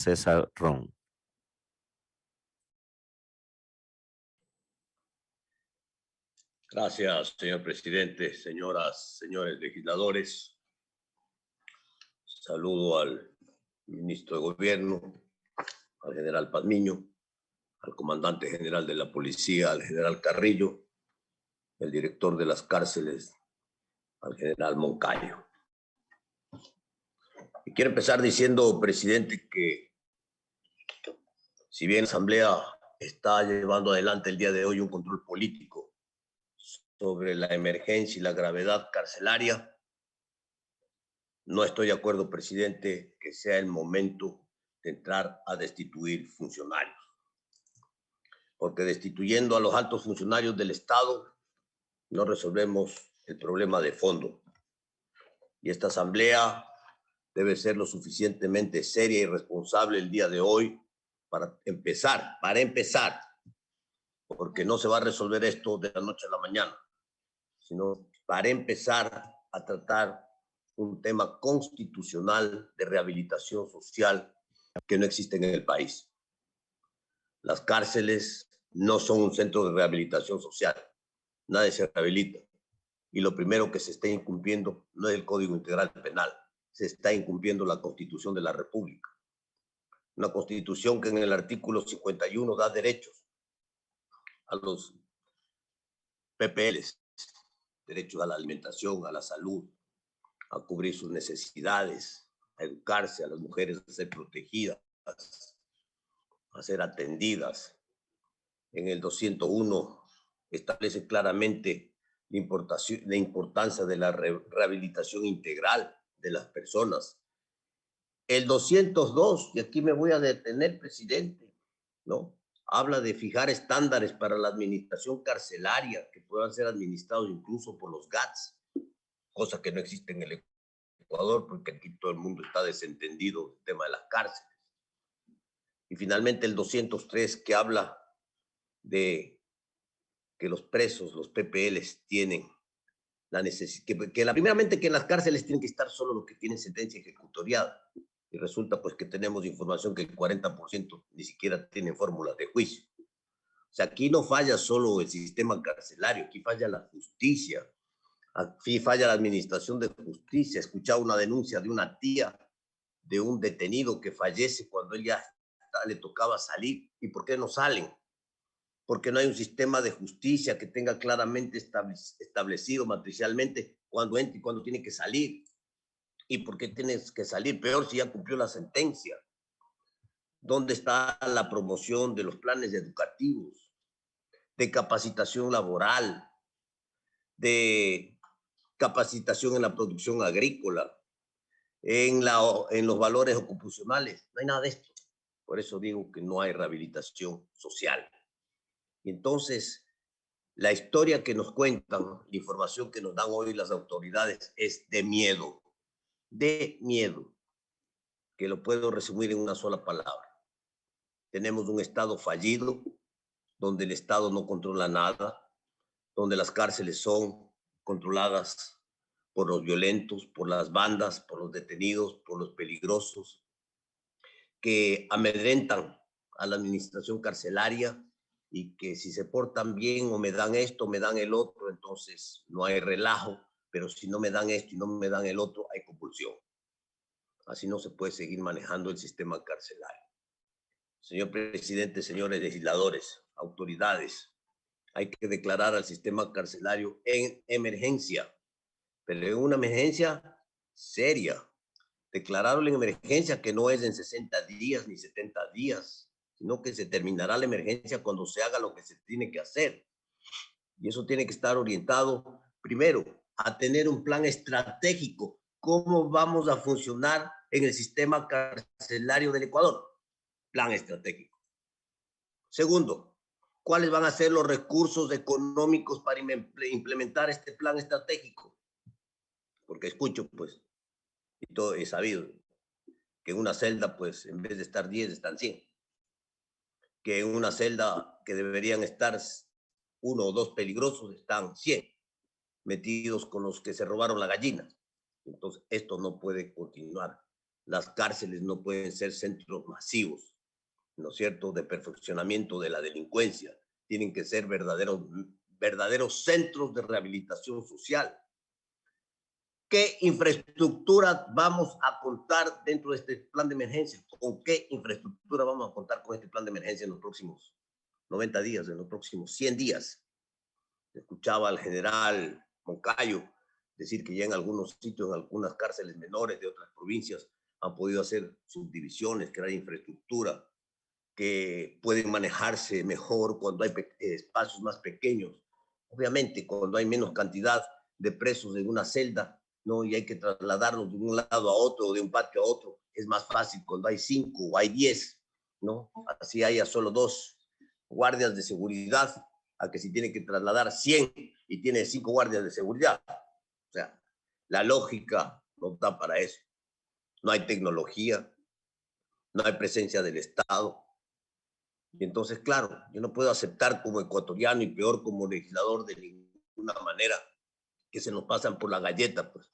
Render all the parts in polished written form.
César Ron. Gracias, señor presidente, señoras, señores legisladores. Saludo al ministro de Gobierno, al general Pazmiño, al comandante general de la policía, al general Carrillo, el director de las cárceles, al general Moncayo. Y quiero empezar diciendo, presidente, que si bien la Asamblea está llevando adelante el día de hoy un control político sobre la emergencia y la gravedad carcelaria, no estoy de acuerdo, presidente, que sea el momento de entrar a destituir funcionarios. Porque destituyendo a los altos funcionarios del Estado no resolvemos el problema de fondo. Y esta asamblea debe ser lo suficientemente seria y responsable el día de hoy para empezar, porque no se va a resolver esto de la noche a la mañana, sino para empezar a tratar un tema constitucional de rehabilitación social que no existe en el país. Las cárceles no son un centro de rehabilitación social. Nadie se rehabilita. Y lo primero que se está incumpliendo no es el Código Integral Penal, se está incumpliendo la Constitución de la República. Una Constitución que en el artículo 51 da derechos a los PPLs, derechos a la alimentación, a la salud, a cubrir sus necesidades, a educarse, a las mujeres a ser protegidas, a ser atendidas. En el 201 establece claramente la importancia de la rehabilitación integral de las personas. El 202, y aquí me voy a detener, presidente, ¿no? Habla de fijar estándares para la administración carcelaria que puedan ser administrados incluso por los GATS, cosa que no existe en el Ecuador porque aquí todo el mundo está desentendido del tema de las cárceles. Y finalmente el 203 que habla de que los presos, los PPLs, tienen la necesidad, primeramente que en las cárceles tienen que estar solo los que tienen sentencia ejecutoriada. Y resulta pues que tenemos información que el 40% ni siquiera tienen fórmulas de juicio. O sea, aquí no falla solo el sistema carcelario, aquí falla la justicia, aquí falla la administración de justicia. He escuchado una denuncia de una tía de un detenido que fallece cuando él ya le tocaba salir. ¿Y por qué no salen? Porque no hay un sistema de justicia que tenga claramente establecido matricialmente cuándo entra y cuándo tiene que salir. ¿Y por qué tienes que salir? Peor si ya cumplió la sentencia. ¿Dónde está la promoción de los planes educativos, de capacitación laboral, de capacitación en la producción agrícola, en los valores ocupacionales? No hay nada de esto. Por eso digo que no hay rehabilitación social. Y entonces, la historia que nos cuentan, la información que nos dan hoy las autoridades es de miedo, que lo puedo resumir en una sola palabra. Tenemos un Estado fallido, donde el Estado no controla nada, donde las cárceles son controladas por los violentos, por las bandas, por los detenidos, por los peligrosos, que amedrentan a la administración carcelaria y que si se portan bien o me dan esto, me dan el otro, entonces no hay relajo, pero si no me dan esto y no me dan el otro, hay compulsión. Así no se puede seguir manejando el sistema carcelario. Señor presidente, señores legisladores, autoridades, hay que declarar al sistema carcelario en emergencia, pero en una emergencia seria. Declararlo en emergencia que no es en 60 días ni 70 días, sino que se terminará la emergencia cuando se haga lo que se tiene que hacer. Y eso tiene que estar orientado, primero, a tener un plan estratégico. ¿Cómo vamos a funcionar en el sistema carcelario del Ecuador? Plan estratégico. Segundo, ¿cuáles van a ser los recursos económicos para implementar este plan estratégico? Porque escucho, pues, y todo es sabido, que en una celda, pues, en vez de estar 10, están 100. Que en una celda que deberían estar 1 o 2 peligrosos, están 100 metidos con los que se robaron la gallina. Entonces, esto no puede continuar. Las cárceles no pueden ser centros masivos, ¿no es cierto?, de perfeccionamiento de la delincuencia. Tienen que ser verdaderos centros de rehabilitación social. ¿Qué infraestructura vamos a contar dentro de este plan de emergencia? ¿Con qué infraestructura vamos a contar con este plan de emergencia en los próximos 90 días, en los próximos 100 días? Escuchaba al general Moncayo decir que ya en algunos sitios, en algunas cárceles menores de otras provincias, han podido hacer subdivisiones, crear infraestructura, que pueden manejarse mejor cuando hay espacios más pequeños. Obviamente, cuando hay menos cantidad de presos en una celda, ¿no? Y hay que trasladarlos de un lado a otro o de un patio a otro, es más fácil cuando hay 5 o hay 10, ¿no? Así haya solo 2 guardias de seguridad, a que si tiene que trasladar 100 y tiene 5 guardias de seguridad. O sea, la lógica no da para eso. No hay tecnología, no hay presencia del Estado. Y entonces, claro, yo no puedo aceptar como ecuatoriano y peor como legislador de ninguna manera que se nos pasan por la galleta, pues,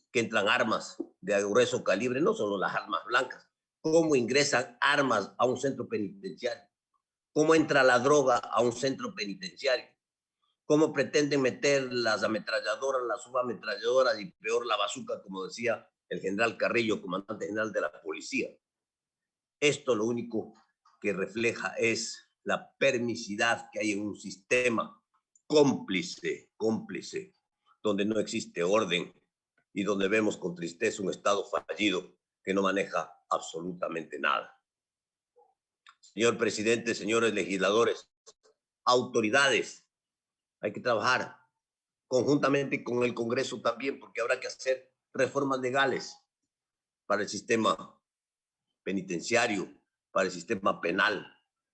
que entran armas de grueso calibre, no solo las armas blancas. ¿Cómo ingresan armas a un centro penitenciario? ¿Cómo entra la droga a un centro penitenciario? ¿Cómo pretenden meter las ametralladoras, las subametralladoras y peor la bazuca, como decía el general Carrillo, comandante general de la policía? Esto lo único que refleja es la permisidad que hay en un sistema cómplice, donde no existe orden y donde vemos con tristeza un Estado fallido que no maneja absolutamente nada. Señor presidente, señores legisladores, autoridades, hay que trabajar conjuntamente con el Congreso también, porque habrá que hacer reformas legales para el sistema penitenciario, para el sistema penal,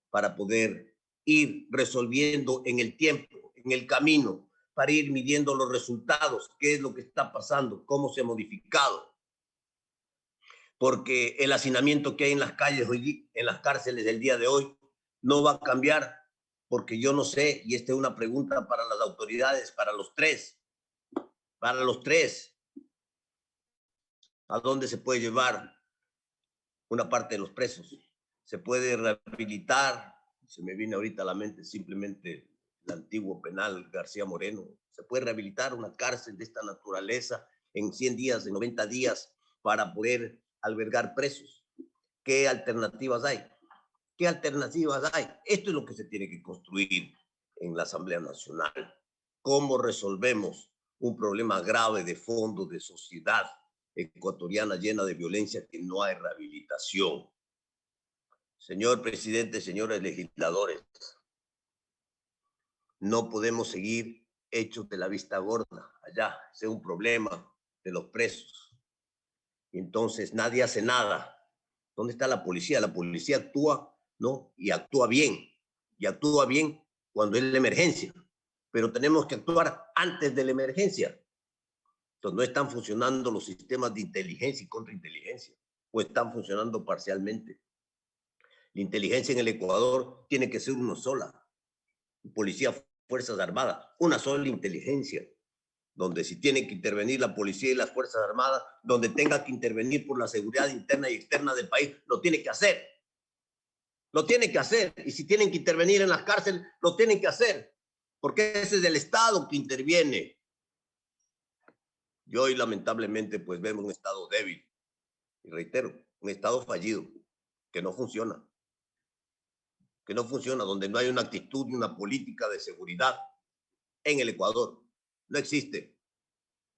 para poder ir resolviendo en el tiempo, en el camino, para ir midiendo los resultados, qué es lo que está pasando, cómo se ha modificado. Porque el hacinamiento que hay en las calles hoy, en las cárceles del día de hoy, no va a cambiar, porque yo no sé, y esta es una pregunta para las autoridades, para los tres, ¿a dónde se puede llevar una parte de los presos? ¿Se puede rehabilitar? Se me viene ahorita a la mente simplemente el antiguo penal García Moreno. ¿Se puede rehabilitar una cárcel de esta naturaleza en 100 días, en 90 días, para poder albergar presos? ¿Qué alternativas hay? ¿Qué alternativas hay? Esto es lo que se tiene que construir en la Asamblea Nacional. ¿Cómo resolvemos un problema grave de fondo de sociedad ecuatoriana llena de violencia que no hay rehabilitación? Señor presidente, señores legisladores, no podemos seguir hechos de la vista gorda. Allá, ese es un problema de los presos. Y entonces nadie hace nada. ¿Dónde está la policía? La policía actúa, ¿no? Y actúa bien cuando es la emergencia. Pero tenemos que actuar antes de la emergencia. Entonces no están funcionando los sistemas de inteligencia y contrainteligencia, o están funcionando parcialmente. La inteligencia en el Ecuador tiene que ser una sola. Policía, Fuerzas Armadas, una sola inteligencia, donde si tiene que intervenir la policía y las Fuerzas Armadas, donde tenga que intervenir por la seguridad interna y externa del país, lo tiene que hacer. Lo tiene que hacer. Y si tienen que intervenir en las cárceles, lo tienen que hacer. Porque ese es el Estado que interviene. Y hoy, lamentablemente, pues vemos un Estado débil. Y reitero, un Estado fallido, que no funciona. Donde no hay una actitud y una política de seguridad en el Ecuador. No existe.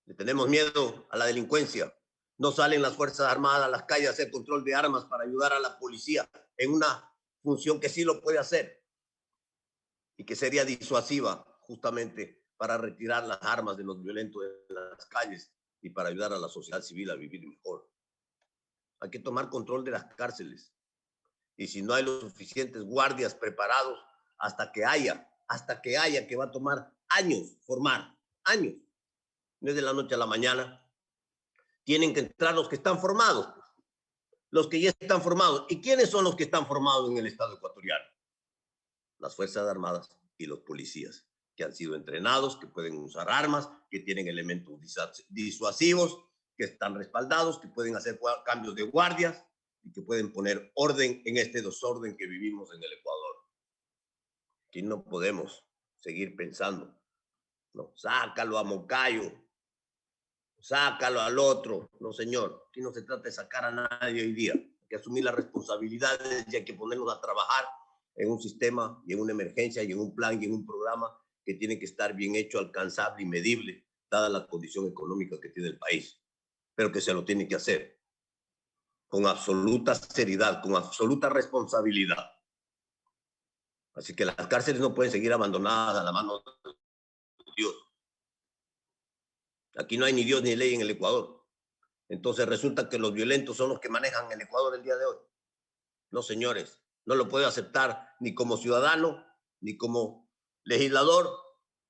Le tenemos miedo a la delincuencia. No salen las Fuerzas Armadas a las calles a hacer control de armas para ayudar a la policía en una función que sí lo puede hacer y que sería disuasiva justamente para retirar las armas de los violentos de las calles y para ayudar a la sociedad civil a vivir mejor. Hay que tomar control de las cárceles. Y si no hay los suficientes guardias preparados, hasta que haya, que va a tomar años formar, años. No es de la noche a la mañana. Tienen que entrar los que están formados, los que ya están formados. ¿Y quiénes son los que están formados en el Estado ecuatoriano? Las Fuerzas Armadas y los policías, que han sido entrenados, que pueden usar armas, que tienen elementos disuasivos que están respaldados, que pueden hacer cambios de guardias y que pueden poner orden en este desorden que vivimos en el Ecuador. Aquí no podemos seguir pensando, no, sácalo a Moncayo, sácalo al otro. No, señor, aquí no se trata de sacar a nadie hoy día. Hay que asumir las responsabilidades y hay que ponernos a trabajar en un sistema y en una emergencia y en un plan y en un programa que tiene que estar bien hecho, alcanzable y medible, dada la condición económica que tiene el país, pero que se lo tiene que hacer con absoluta seriedad, con absoluta responsabilidad. Así que las cárceles no pueden seguir abandonadas a la mano de Dios. Aquí no hay ni Dios ni ley en el Ecuador. Entonces resulta que los violentos son los que manejan el Ecuador el día de hoy. No, señores, no lo puedo aceptar ni como ciudadano, ni como legislador,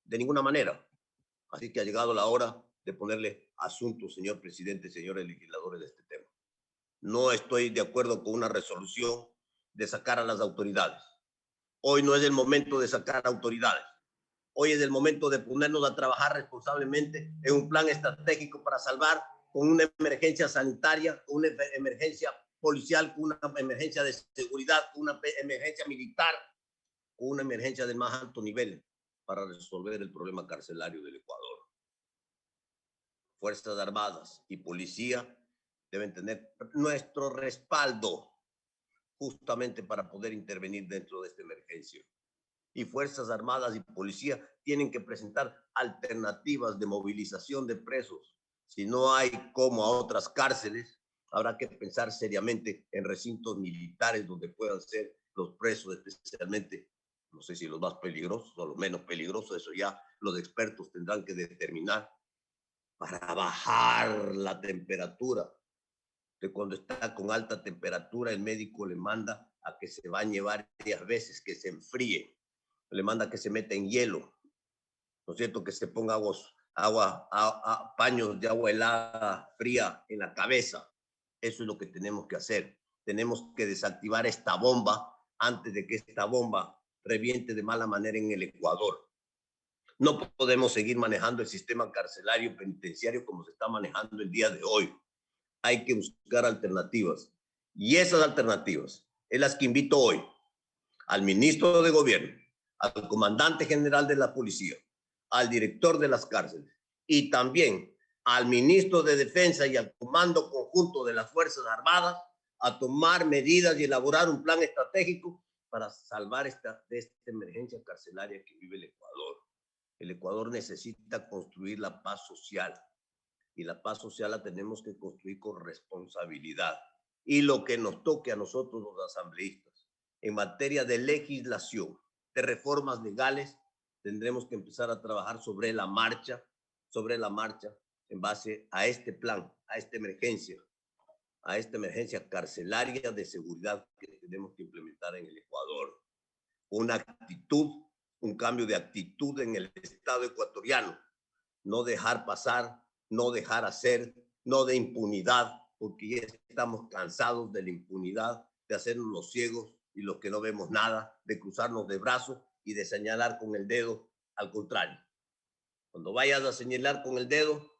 de ninguna manera. Así que ha llegado la hora de ponerle asunto, señor presidente, señores legisladores, de este tema. No estoy de acuerdo con una resolución de sacar a las autoridades. Hoy no es el momento de sacar autoridades. Hoy es el momento de ponernos a trabajar responsablemente en un plan estratégico para salvar con una emergencia sanitaria, con una emergencia policial, con una emergencia de seguridad, con una emergencia militar, con una emergencia del más alto nivel para resolver el problema carcelario del Ecuador. Fuerzas Armadas y Policía deben tener nuestro respaldo justamente para poder intervenir dentro de esta emergencia. Y Fuerzas Armadas y Policía tienen que presentar alternativas de movilización de presos. Si no hay como a otras cárceles, habrá que pensar seriamente en recintos militares donde puedan ser los presos, especialmente, no sé si los más peligrosos o los menos peligrosos, eso ya los expertos tendrán que determinar, para bajar la temperatura. Que cuando está con alta temperatura, el médico le manda a que se bañe varias veces, que se enfríe, le manda que se meta en hielo, ¿no es cierto? Que se ponga paños de agua helada, fría en la cabeza. Eso es lo que tenemos que hacer. Tenemos que desactivar esta bomba antes de que esta bomba reviente de mala manera en el Ecuador. No podemos seguir manejando el sistema carcelario penitenciario como se está manejando el día de hoy. Hay que buscar alternativas. Y esas alternativas es las que invito hoy al ministro de Gobierno, al comandante general de la policía, al director de las cárceles y también al ministro de Defensa y al comando conjunto de las Fuerzas Armadas a tomar medidas y elaborar un plan estratégico para salvar de esta emergencia carcelaria que vive el Ecuador. El Ecuador necesita construir la paz social y la paz social la tenemos que construir con responsabilidad. Y lo que nos toque a nosotros los asambleístas en materia de legislación, de reformas legales, tendremos que empezar a trabajar sobre la marcha, en base a este plan, a esta emergencia carcelaria de seguridad que tenemos que implementar en el Ecuador. Una actitud, un cambio de actitud en el Estado ecuatoriano, no dejar pasar, no dejar hacer, no de impunidad, porque ya estamos cansados de la impunidad, de hacernos los ciegos y los que no vemos nada, de cruzarnos de brazos y de señalar con el dedo. Al contrario, cuando vayas a señalar con el dedo,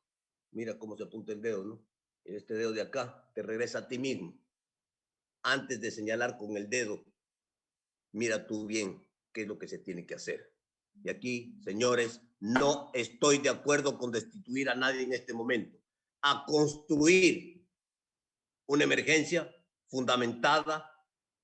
mira cómo se apunta el dedo, ¿no? Este dedo de acá te regresa a ti mismo. Antes de señalar con el dedo, mira tú bien qué es lo que se tiene que hacer. Y aquí, señores, no estoy de acuerdo con destituir a nadie en este momento. A construir una emergencia fundamentada,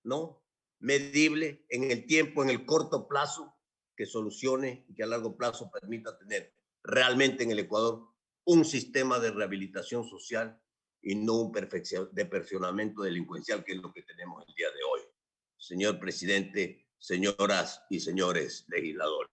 ¿no? Medible en el tiempo, en el corto plazo, que solucione y que a largo plazo permita tener realmente en el Ecuador un sistema de rehabilitación social y no un perfeccionamiento delincuencial, que es lo que tenemos el día de hoy. Señor presidente, señoras y señores legisladores.